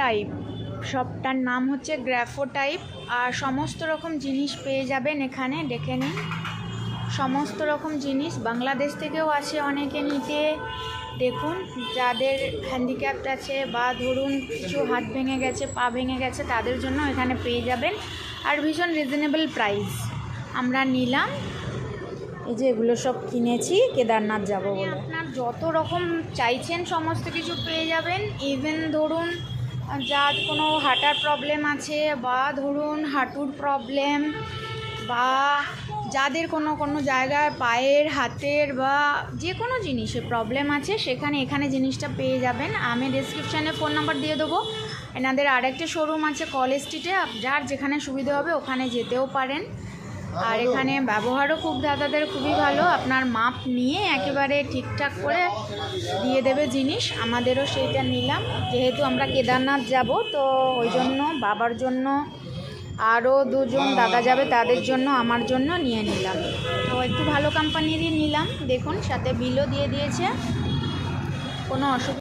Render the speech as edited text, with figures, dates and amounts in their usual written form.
Type, শপটার নাম হচ্ছে গ্রাফো type. আর সমস্ত রকম জিনিস পেয়ে যাবেন এখানে, দেখে নিন। সমস্ত রকম জিনিস বাংলাদেশ থেকেও আসে অনেকে নিতে। দেখুন, যাদের হ্যান্ডিক্যাপ্ট আছে বা ধরুন কিছু হাত ভেঙে গেছে, পা ভেঙে গেছে, তাদের জন্য এখানে পেয়ে যাবেন। আর ভীষণ রিজনেবল প্রাইস। আমরা নিলাম, এই যে এগুলো সব কিনেছি কেদারনাথ যাবো বলে। আপনার যত রকম চাইছেন সমস্ত কিছু পেয়ে যাবেন। ইভেন ধরুন যার কোনো হাঁটার প্রবলেম আছে, বা ধরুন হাঁটুর প্রবলেম, বা যাদের কোনো জায়গায় পায়ের, হাতের বা যে কোনো জিনিসের প্রবলেম আছে, এখানে জিনিসটা পেয়ে যাবেন। আমি ডেসক্রিপশানে ফোন নাম্বার দিয়ে দেবো। এনাদের আরেকটা শোরুম আছে কলেজ স্ট্রিটে, যার যেখানে সুবিধা হবে ওখানে যেতেও পারেন। আর এখানে ব্যবহারও দাদাদের খুবই ভালো, আপনার মাপ নিয়ে একেবারে ঠিকঠাক করে দিয়ে দেবে জিনিস। আমাদেরও সেইটা নিলাম, যেহেতু আমরা কেদারনাথ যাব, তো ওই জন্য বাবার জন্য, আরও দুজন দাদা যাবে তাদের জন্য, আমার জন্য নিয়ে নিলাম। তো একটু ভালো কোম্পানিরই নিলাম। দেখুন, সাথে বিলও দিয়ে দিয়েছে, কোনো অসুবিধা